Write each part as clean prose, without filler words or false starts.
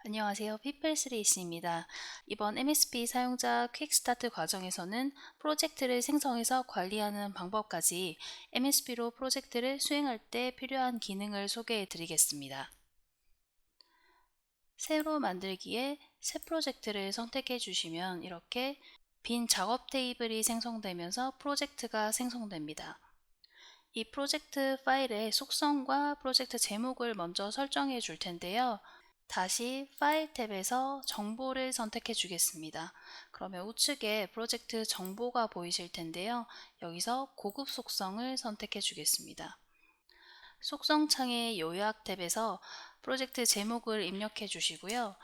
안녕하세요. 피플스레이스입니다. 이번 MSP 사용자 퀵스타트 과정에서는 프로젝트를 생성해서 관리하는 방법까지 MSP로 프로젝트를 수행할 때 필요한 기능을 소개해 드리겠습니다. 새로 만들기에 새 프로젝트를 선택해 주시면 이렇게 빈 작업 테이블이 생성되면서 프로젝트가 생성됩니다. 이 프로젝트 파일의 속성과 프로젝트 제목을 먼저 설정해 줄 텐데요. 다시 파일 탭에서 정보를 선택해 주겠습니다. 그러면 우측에 프로젝트 정보가 보이실 텐데요. 여기서 고급 속성을 선택해 주겠습니다. 속성 창의 요약 탭에서 프로젝트 제목을 입력해 주시고요.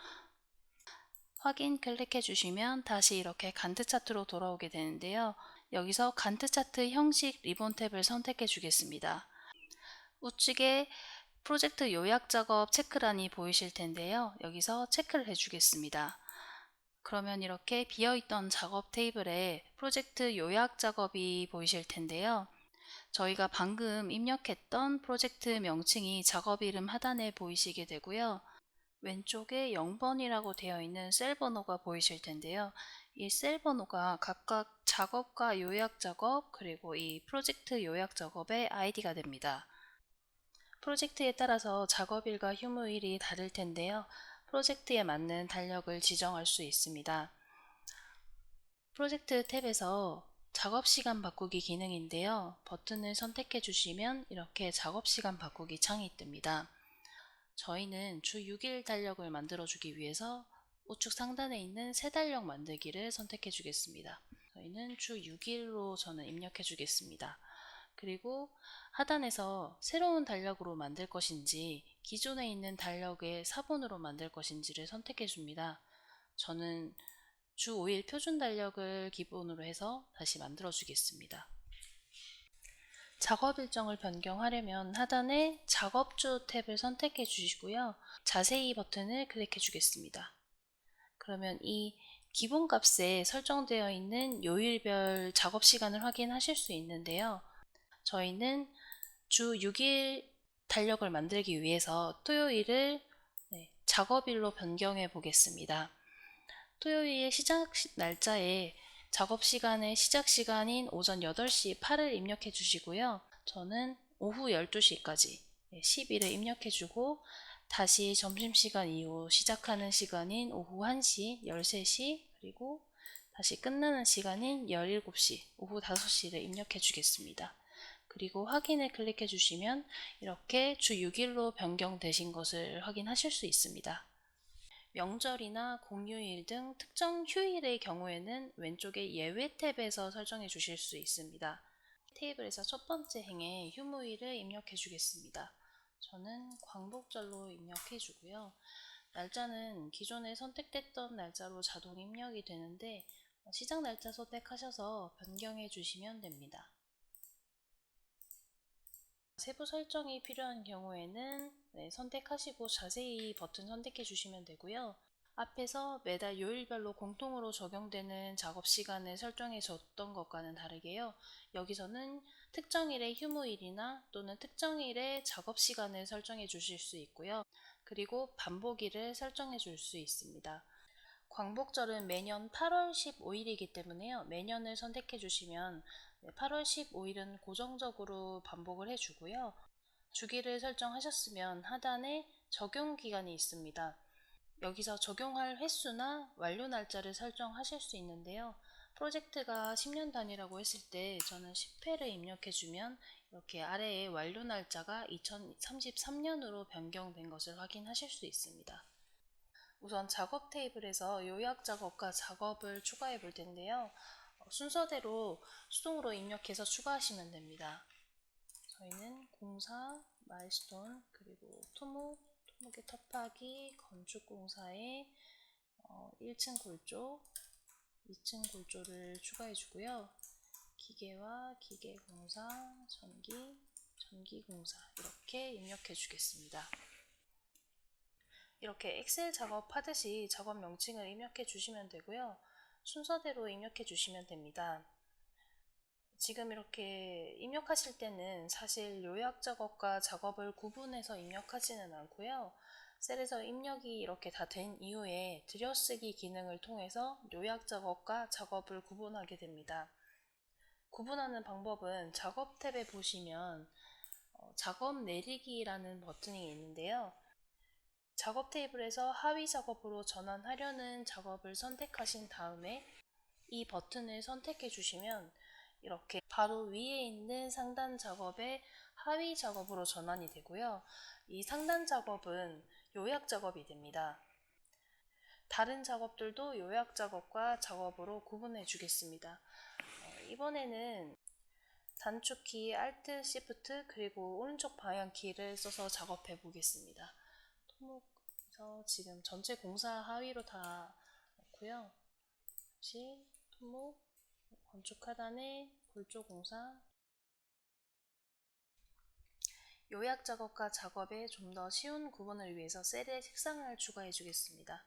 확인 클릭해 주시면 다시 이렇게 간트 차트로 돌아오게 되는데요. 여기서 간트 차트 형식 리본 탭을 선택해 주겠습니다. 우측에 프로젝트 요약 작업 체크란이 보이실 텐데요. 여기서 체크를 해주겠습니다. 그러면 이렇게 비어있던 작업 테이블에 프로젝트 요약 작업이 보이실 텐데요. 저희가 방금 입력했던 프로젝트 명칭이 작업 이름 하단에 보이시게 되고요. 왼쪽에 0번이라고 되어 있는 셀 번호가 보이실 텐데요. 이 셀 번호가 각각 작업과 요약 작업 그리고 이 프로젝트 요약 작업의 아이디가 됩니다. 프로젝트에 따라서 작업일과 휴무일이 다를 텐데요. 프로젝트에 맞는 달력을 지정할 수 있습니다. 프로젝트 탭에서 작업시간 바꾸기 기능인데요. 버튼을 선택해 주시면 이렇게 작업시간 바꾸기 창이 뜹니다. 저희는 주 6일 달력을 만들어 주기 위해서 우측 상단에 있는 새 달력 만들기를 선택해 주겠습니다. 저희는 주 6일로 저는 입력해 주겠습니다. 그리고 하단에서 새로운 달력으로 만들 것인지 기존에 있는 달력의 사본으로 만들 것인지를 선택해 줍니다. 저는 주 5일 표준 달력을 기본으로 해서 다시 만들어 주겠습니다. 작업 일정을 변경하려면 하단에 작업주 탭을 선택해 주시고요. 자세히 버튼을 클릭해 주겠습니다. 그러면 이 기본 값에 설정되어 있는 요일별 작업 시간을 확인하실 수 있는데요. 저희는 주 6일 달력을 만들기 위해서 토요일을 작업일로 변경해 보겠습니다. 토요일의 시작 날짜에 작업 시간의 시작 시간인 오전 8시 8을 입력해 주시고요. 저는 오후 12시까지 10일을 입력해 주고 다시 점심시간 이후 시작하는 시간인 오후 1시, 13시 그리고 다시 끝나는 시간인 17시, 오후 5시를 입력해 주겠습니다. 그리고 확인을 클릭해 주시면 이렇게 주 6일로 변경되신 것을 확인하실 수 있습니다. 명절이나 공휴일 등 특정 휴일의 경우에는 왼쪽에 예외 탭에서 설정해 주실 수 있습니다. 테이블에서 첫 번째 행에 휴무일을 입력해 주겠습니다. 저는 광복절로 입력해 주고요. 날짜는 기존에 선택됐던 날짜로 자동 입력이 되는데 시작 날짜 선택하셔서 변경해 주시면 됩니다. 세부 설정이 필요한 경우에는 선택하시고 자세히 버튼 선택해 주시면 되고요. 앞에서 매달 요일별로 공통으로 적용되는 작업 시간을 설정해 줬던 것과는 다르게요. 여기서는 특정일의 휴무일이나 또는 특정일의 작업 시간을 설정해 주실 수 있고요. 그리고 반복일을 설정해 줄 수 있습니다. 광복절은 매년 8월 15일이기 때문에요. 매년을 선택해 주시면 8월 15일은 고정적으로 반복을 해주고요. 주기를 설정하셨으면 하단에 적용 기간이 있습니다. 여기서 적용할 횟수나 완료 날짜를 설정하실 수 있는데요. 프로젝트가 10년 단위라고 했을 때 저는 10회를 입력해주면 이렇게 아래에 완료 날짜가 2033년으로 변경된 것을 확인하실 수 있습니다. 우선 작업 테이블에서 요약 작업과 작업을 추가해 볼 텐데요. 순서대로 수동으로 입력해서 추가하시면 됩니다. 저희는 공사, 마일스톤, 그리고 토목의 텃파기, 건축공사의 1층 골조, 2층 골조를 추가해 주고요. 기계와 기계공사, 전기공사 이렇게 입력해 주겠습니다. 이렇게 엑셀 작업하듯이 작업 명칭을 입력해 주시면 되고요. 순서대로 입력해 주시면 됩니다. 지금 이렇게 입력하실 때는 사실 요약 작업과 작업을 구분해서 입력하지는 않고요. 셀에서 입력이 이렇게 다 된 이후에 들여쓰기 기능을 통해서 요약 작업과 작업을 구분하게 됩니다. 구분하는 방법은 작업 탭에 보시면 작업 내리기라는 버튼이 있는데요. 작업 테이블에서 하위 작업으로 전환하려는 작업을 선택하신 다음에 이 버튼을 선택해 주시면 이렇게 바로 위에 있는 상단 작업의 하위 작업으로 전환이 되고요. 이 상단 작업은 요약 작업이 됩니다. 다른 작업들도 요약 작업과 작업으로 구분해 주겠습니다. 이번에는 단축키 Alt, Shift 그리고 오른쪽 방향키를 써서 작업해 보겠습니다. 토목에서 지금 전체 공사 하위로 다 넣고요. 다시 토목, 건축 하단에 골조 공사, 요약 작업과 작업에 좀 더 쉬운 구분을 위해서 셀에 색상을 추가해 주겠습니다.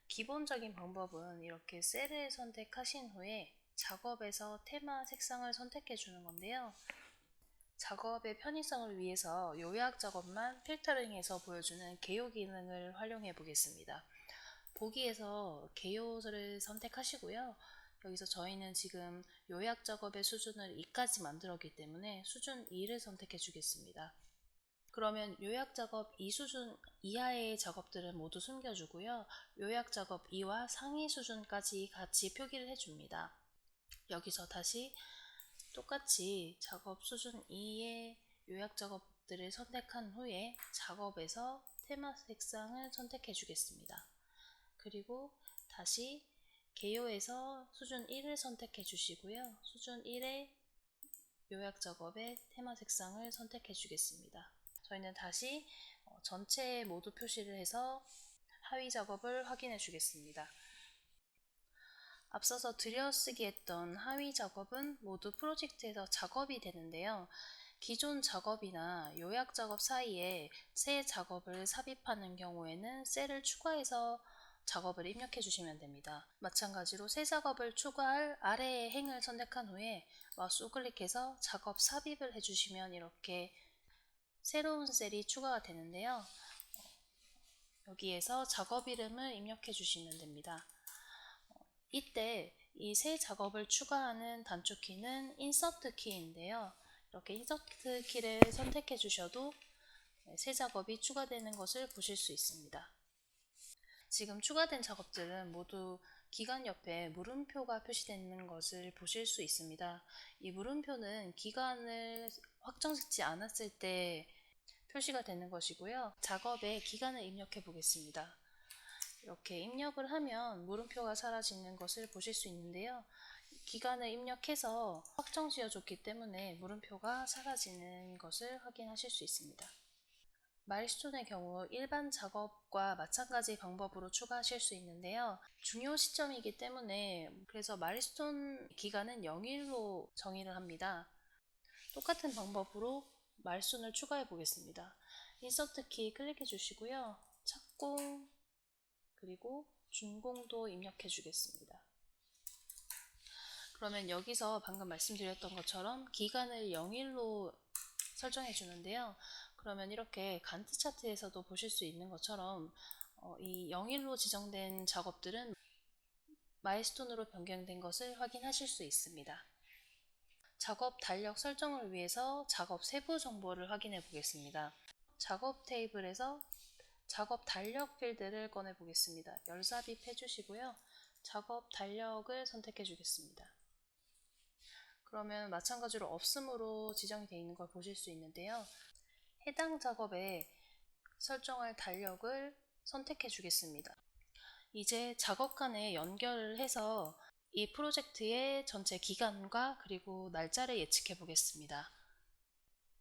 기본적인 방법은 이렇게 셀을 선택하신 후에 작업에서 테마 색상을 선택해 주는 건데요. 작업의 편의성을 위해서 요약 작업만 필터링해서 보여주는 개요 기능을 활용해 보겠습니다. 보기에서 개요를 선택하시고요. 여기서 저희는 지금 요약 작업의 수준을 2까지 만들었기 때문에 수준 2를 선택해 주겠습니다. 그러면 요약 작업 2 수준 이하의 작업들은 모두 숨겨주고요. 요약 작업 2와 상위 수준까지 같이 표기를 해줍니다. 여기서 다시 똑같이 작업 수준 2의 요약 작업들을 선택한 후에 작업에서 테마 색상을 선택해 주겠습니다. 그리고 다시 개요에서 수준 1을 선택해 주시고요. 수준 1의 요약 작업의 테마 색상을 선택해 주겠습니다. 저희는 다시 전체 모두 표시를 해서 하위 작업을 확인해 주겠습니다. 앞서서 들여쓰기 했던 하위 작업은 모두 프로젝트에서 작업이 되는데요. 기존 작업이나 요약 작업 사이에 새 작업을 삽입하는 경우에는 셀을 추가해서 작업을 입력해 주시면 됩니다. 마찬가지로 새 작업을 추가할 아래의 행을 선택한 후에 마우스 우클릭해서 작업 삽입을 해주시면 이렇게 새로운 셀이 추가가 되는데요. 여기에서 작업 이름을 입력해 주시면 됩니다. 이때 이 새 작업을 추가하는 단축키는 인서트 키인데요. 이렇게 인서트 키를 선택해 주셔도 새 작업이 추가되는 것을 보실 수 있습니다. 지금 추가된 작업들은 모두 기간 옆에 물음표가 표시되는 것을 보실 수 있습니다. 이 물음표는 기간을 확정짓지 않았을 때 표시가 되는 것이고요. 작업에 기간을 입력해 보겠습니다. 이렇게 입력을 하면 물음표가 사라지는 것을 보실 수 있는데요. 기간을 입력해서 확정 지어줬기 때문에 물음표가 사라지는 것을 확인하실 수 있습니다. 마일스톤의 경우 일반 작업과 마찬가지 방법으로 추가하실 수 있는데요. 중요 시점이기 때문에 그래서 마일스톤 기간은 0일로 정의를 합니다. 똑같은 방법으로 마일스톤을 추가해 보겠습니다. 인서트 키 클릭해 주시고요. 착공 그리고 준공도 입력해 주겠습니다. 그러면 여기서 방금 말씀드렸던 것처럼 기간을 0일로 설정해 주는데요. 그러면 이렇게 간트 차트에서도 보실 수 있는 것처럼 이 0일로 지정된 작업들은 마일스톤으로 변경된 것을 확인하실 수 있습니다. 작업 달력 설정을 위해서 작업 세부 정보를 확인해 보겠습니다. 작업 테이블에서 작업 달력 필드를 꺼내 보겠습니다. 열삽입 해주시고요. 작업 달력을 선택해 주겠습니다. 그러면 마찬가지로 없음으로 지정이 되어 있는 걸 보실 수 있는데요. 해당 작업에 설정할 달력을 선택해 주겠습니다. 이제 작업 간에 연결을 해서 이 프로젝트의 전체 기간과 그리고 날짜를 예측해 보겠습니다.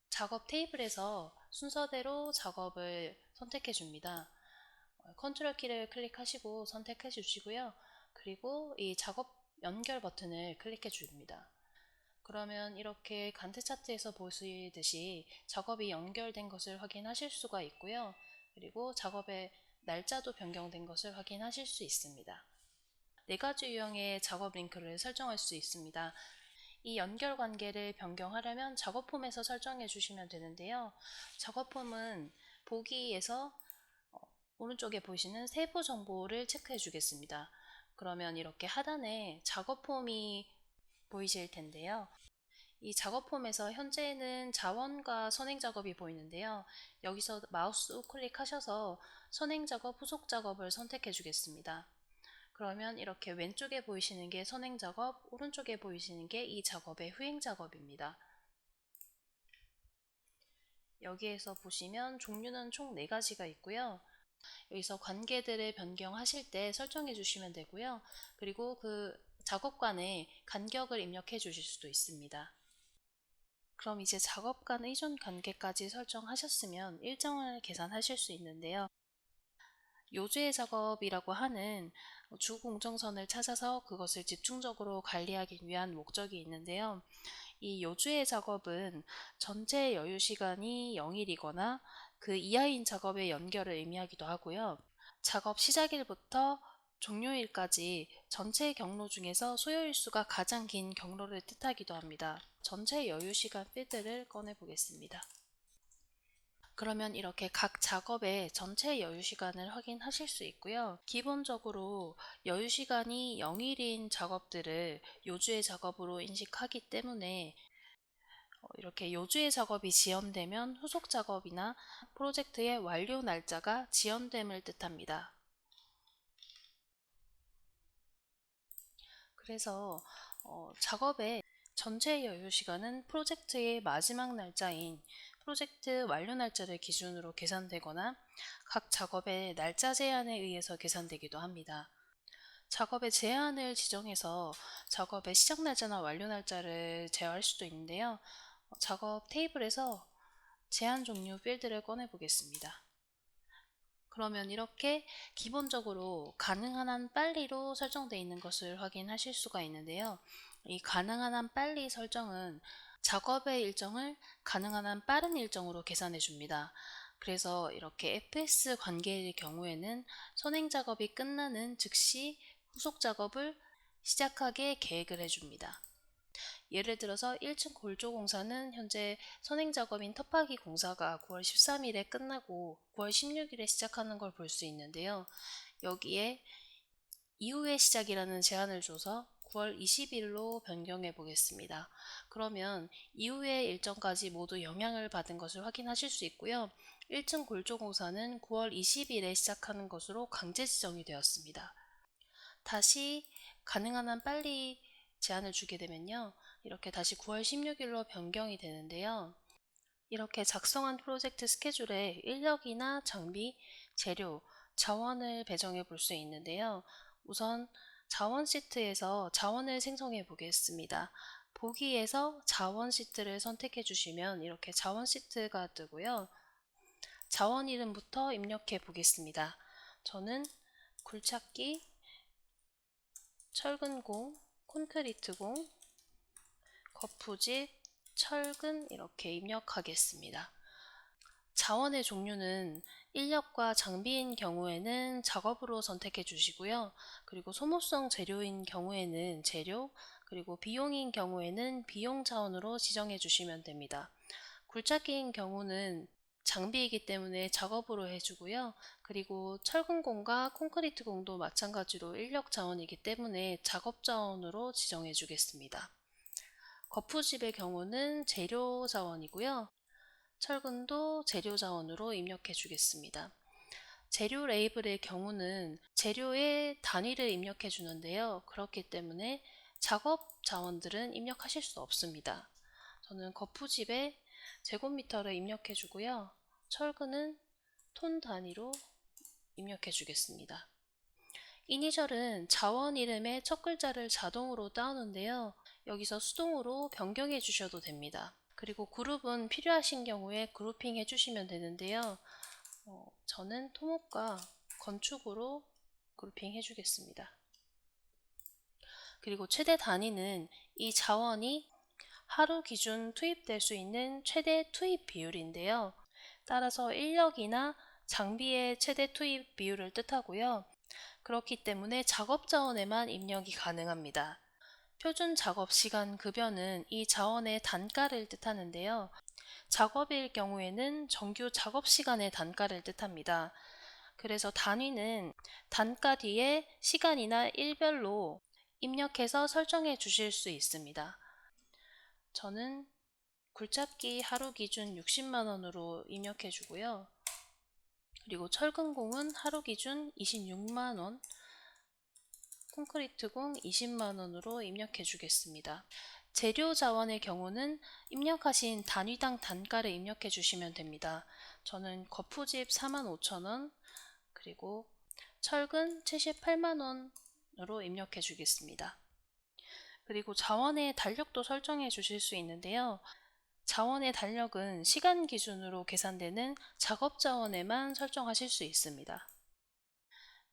작업 테이블에서 순서대로 작업을 선택해 줍니다. 컨트롤 키를 클릭하시고 선택해 주시고요. 그리고 이 작업 연결 버튼을 클릭해 줍니다. 그러면 이렇게 간트 차트에서 보시듯이 작업이 연결된 것을 확인하실 수가 있고요. 그리고 작업의 날짜도 변경된 것을 확인하실 수 있습니다. 4가지 유형의 작업 링크를 설정할 수 있습니다. 이 연결 관계를 변경하려면 작업폼에서 설정해 주시면 되는데요. 작업폼은 보기에서 오른쪽에 보이시는 세부 정보를 체크해 주겠습니다. 그러면 이렇게 하단에 작업 폼이 보이실 텐데요. 이 작업 폼에서 현재는 자원과 선행 작업이 보이는데요. 여기서 마우스 우클릭하셔서 선행 작업, 후속 작업을 선택해 주겠습니다. 그러면 이렇게 왼쪽에 보이시는 게 선행 작업, 오른쪽에 보이시는 게 이 작업의 후행 작업입니다. 여기에서 보시면 종류는 총 4가지가 있고요. 여기서 관계들을 변경하실 때 설정해 주시면 되고요. 그리고 그 작업간에 간격을 입력해 주실 수도 있습니다. 그럼 이제 작업 간 의존 관계까지 설정하셨으면 일정을 계산하실 수 있는데요. 요주의 작업이라고 하는 주 공정선을 찾아서 그것을 집중적으로 관리하기 위한 목적이 있는데요. 이 요주의 작업은 전체 여유 시간이 0일이거나 그 이하인 작업의 연결을 의미하기도 하고요. 작업 시작일부터 종료일까지 전체 경로 중에서 소요일수가 가장 긴 경로를 뜻하기도 합니다. 전체 여유 시간 필드를 꺼내 보겠습니다. 그러면 이렇게 각 작업의 전체 여유 시간을 확인하실 수 있고요. 기본적으로 여유 시간이 0일인 작업들을 요주의 작업으로 인식하기 때문에 이렇게 요주의 작업이 지연되면 후속 작업이나 프로젝트의 완료 날짜가 지연됨을 뜻합니다. 그래서 작업의 전체 여유 시간은 프로젝트의 마지막 날짜인 프로젝트 완료 날짜를 기준으로 계산되거나 각 작업의 날짜 제한에 의해서 계산되기도 합니다. 작업의 제한을 지정해서 작업의 시작 날짜나 완료 날짜를 제어할 수도 있는데요. 작업 테이블에서 제한 종류 필드를 꺼내 보겠습니다. 그러면 이렇게 기본적으로 가능한 한 빨리로 설정되어 있는 것을 확인하실 수가 있는데요. 이 가능한 한 빨리 설정은 작업의 일정을 가능한 한 빠른 일정으로 계산해 줍니다. 그래서 이렇게 FS 관계의 경우에는 선행 작업이 끝나는 즉시 후속 작업을 시작하게 계획을 해줍니다. 예를 들어서 1층 골조 공사는 현재 선행 작업인 터파기 공사가 9월 13일에 끝나고 9월 16일에 시작하는 걸 볼 수 있는데요. 여기에 이후의 시작이라는 제한을 줘서 9월 20일로 변경해 보겠습니다. 그러면 이후의 일정까지 모두 영향을 받은 것을 확인하실 수 있고요. 1층 골조 공사는 9월 20일에 시작하는 것으로 강제 지정이 되었습니다. 다시 가능한 한 빨리 제한을 주게 되면요. 이렇게 다시 9월 16일로 변경이 되는데요. 이렇게 작성한 프로젝트 스케줄에 인력이나 장비, 재료, 자원을 배정해 볼 수 있는데요. 우선 자원 시트에서 자원을 생성해 보겠습니다. 보기에서 자원 시트를 선택해 주시면 이렇게 자원 시트가 뜨고요. 자원 이름부터 입력해 보겠습니다. 저는 굴착기, 철근공, 콘크리트공, 거푸집, 철근 이렇게 입력하겠습니다. 자원의 종류는 인력과 장비인 경우에는 작업으로 선택해 주시고요. 그리고 소모성 재료인 경우에는 재료, 그리고 비용인 경우에는 비용 자원으로 지정해 주시면 됩니다. 굴착기인 경우는 장비이기 때문에 작업으로 해주고요. 그리고 철근공과 콘크리트공도 마찬가지로 인력 자원이기 때문에 작업 자원으로 지정해 주겠습니다. 거푸집의 경우는 재료 자원이고요. 철근도 재료 자원으로 입력해 주겠습니다. 재료 레이블의 경우는 재료의 단위를 입력해 주는데요. 그렇기 때문에 작업 자원들은 입력하실 수 없습니다. 저는 거푸집에 제곱미터를 입력해 주고요. 철근은 톤 단위로 입력해 주겠습니다. 이니셜은 자원 이름의 첫 글자를 자동으로 따오는데요. 여기서 수동으로 변경해 주셔도 됩니다. 그리고 그룹은 필요하신 경우에 그룹핑 해주시면 되는데요. 저는 토목과 건축으로 그룹핑 해주겠습니다. 그리고 최대 단위는 이 자원이 하루 기준 투입될 수 있는 최대 투입 비율인데요. 따라서 인력이나 장비의 최대 투입 비율을 뜻하고요. 그렇기 때문에 작업 자원에만 입력이 가능합니다. 표준 작업 시간 급여는 이 자원의 단가를 뜻하는데요. 작업일 경우에는 정규 작업 시간의 단가를 뜻합니다. 그래서 단위는 단가 뒤에 시간이나 일별로 입력해서 설정해 주실 수 있습니다. 저는 굴착기 하루 기준 60만원으로 입력해 주고요. 그리고 철근공은 하루 기준 26만원, 콘크리트공 20만원으로 입력해 주겠습니다. 재료 자원의 경우는 입력하신 단위당 단가를 입력해 주시면 됩니다. 저는 거푸집 45,000원, 그리고 철근 78만원으로 입력해 주겠습니다. 그리고 자원의 달력도 설정해 주실 수 있는데요. 자원의 달력은 시간 기준으로 계산되는 작업 자원에만 설정하실 수 있습니다.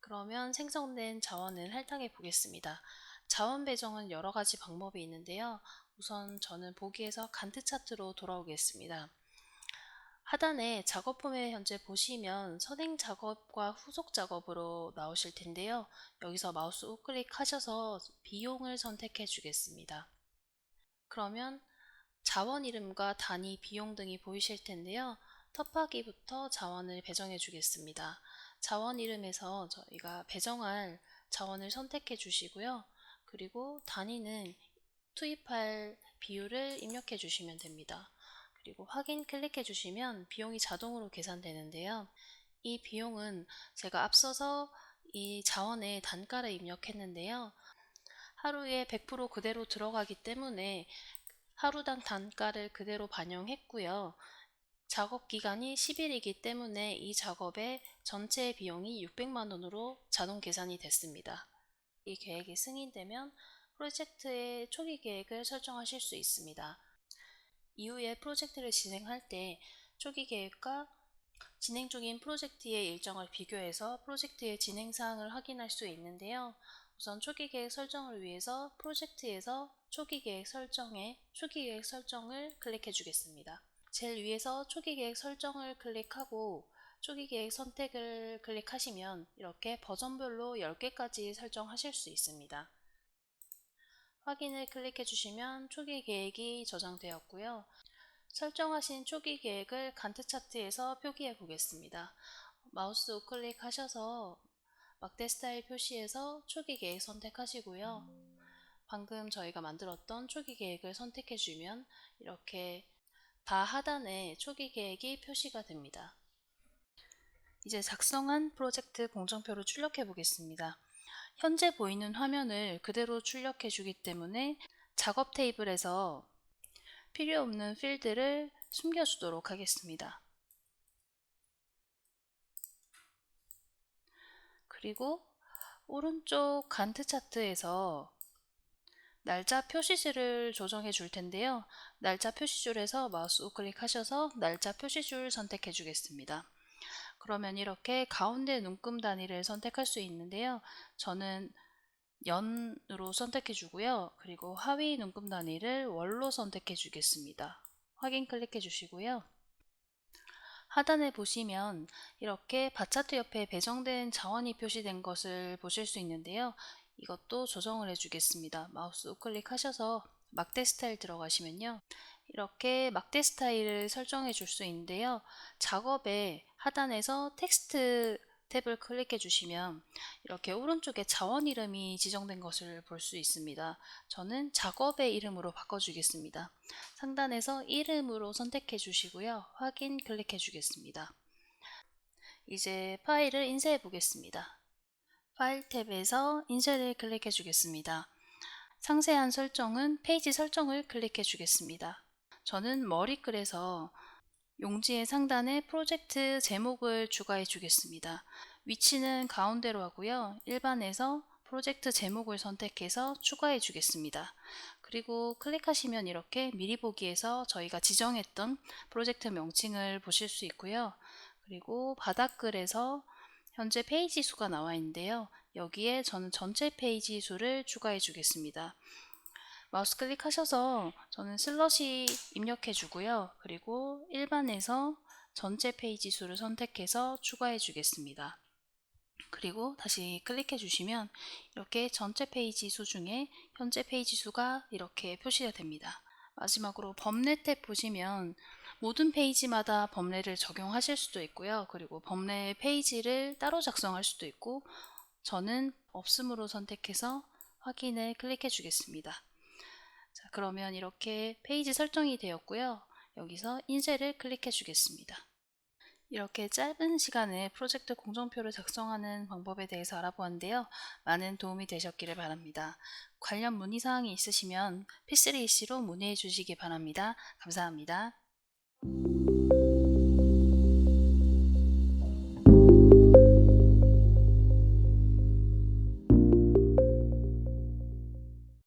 그러면 생성된 자원을 할당해 보겠습니다. 자원 배정은 여러 가지 방법이 있는데요. 우선 저는 보기에서 간트 차트로 돌아오겠습니다. 하단에 작업 폼에 현재 보시면 선행 작업과 후속 작업으로 나오실 텐데요. 여기서 마우스 우클릭 하셔서 비용을 선택해 주겠습니다. 그러면 자원 이름과 단위, 비용 등이 보이실 텐데요. 톱하기부터 자원을 배정해 주겠습니다. 자원 이름에서 저희가 배정할 자원을 선택해 주시고요. 그리고 단위는 투입할 비율을 입력해 주시면 됩니다. 그리고 확인 클릭해 주시면 비용이 자동으로 계산되는데요. 이 비용은 제가 앞서서 이 자원의 단가를 입력했는데요. 하루에 100% 그대로 들어가기 때문에 하루당 단가를 그대로 반영했고요. 작업 기간이 10일이기 때문에 이 작업의 전체 비용이 600만원으로 자동 계산이 됐습니다. 이 계획이 승인되면 프로젝트의 초기 계획을 설정하실 수 있습니다. 이후에 프로젝트를 진행할 때 초기 계획과 진행 중인 프로젝트의 일정을 비교해서 프로젝트의 진행 사항을 확인할 수 있는데요. 우선 초기 계획 설정을 위해서 프로젝트에서 초기 계획 설정을 클릭해 주겠습니다. 제일 위에서 초기 계획 설정을 클릭하고 초기 계획 선택을 클릭하시면 이렇게 버전별로 10개까지 설정하실 수 있습니다. 확인을 클릭해 주시면 초기 계획이 저장되었고요. 설정하신 초기 계획을 간트 차트에서 표기해 보겠습니다. 마우스 우클릭 하셔서 막대 스타일 표시에서 초기 계획 선택하시고요. 방금 저희가 만들었던 초기 계획을 선택해 주면 이렇게 다 하단에 초기 계획이 표시가 됩니다. 이제 작성한 프로젝트 공정표를 출력해 보겠습니다. 현재 보이는 화면을 그대로 출력해 주기 때문에 작업 테이블에서 필요 없는 필드를 숨겨주도록 하겠습니다. 그리고 오른쪽 간트 차트에서 날짜 표시줄을 조정해 줄 텐데요. 날짜 표시줄에서 마우스 우클릭 하셔서 날짜 표시줄 선택해 주겠습니다. 그러면 이렇게 가운데 눈금 단위를 선택할 수 있는데요. 저는 연으로 선택해 주고요. 그리고 하위 눈금 단위를 월로 선택해 주겠습니다. 확인 클릭해 주시고요. 하단에 보시면 이렇게 바차트 옆에 배정된 자원이 표시된 것을 보실 수 있는데요. 이것도 조정을 해주겠습니다. 마우스 우클릭 하셔서 막대 스타일 들어가시면요. 이렇게 막대 스타일을 설정해 줄 수 있는데요. 작업의 하단에서 텍스트 탭을 클릭해 주시면 이렇게 오른쪽에 자원 이름이 지정된 것을 볼 수 있습니다. 저는 작업의 이름으로 바꿔주겠습니다. 상단에서 이름으로 선택해 주시고요. 확인 클릭해 주겠습니다. 이제 파일을 인쇄해 보겠습니다. 파일 탭에서 인쇄를 클릭해 주겠습니다. 상세한 설정은 페이지 설정을 클릭해 주겠습니다. 저는 머리글에서 용지의 상단에 프로젝트 제목을 추가해 주겠습니다. 위치는 가운데로 하고요. 일반에서 프로젝트 제목을 선택해서 추가해 주겠습니다. 그리고 클릭하시면 이렇게 미리 보기에서 저희가 지정했던 프로젝트 명칭을 보실 수 있고요. 그리고 바닥글에서 현재 페이지 수가 나와 있는데요. 여기에 저는 전체 페이지 수를 추가해 주겠습니다. 마우스 클릭하셔서 저는 슬러시 입력해 주고요. 그리고 일반에서 전체 페이지 수를 선택해서 추가해 주겠습니다. 그리고 다시 클릭해 주시면 이렇게 전체 페이지 수 중에 현재 페이지 수가 이렇게 표시가 됩니다. 마지막으로 법례 탭 보시면 모든 페이지마다 법례를 적용하실 수도 있고요. 그리고 법례 페이지를 따로 작성할 수도 있고, 저는 없음으로 선택해서 확인을 클릭해 주겠습니다. 자, 그러면 이렇게 페이지 설정이 되었고요. 여기서 인쇄를 클릭해 주겠습니다. 이렇게 짧은 시간에 프로젝트 공정표를 작성하는 방법에 대해서 알아보았는데요. 많은 도움이 되셨기를 바랍니다. 관련 문의사항이 있으시면 P3EC로 문의해 주시기 바랍니다. 감사합니다.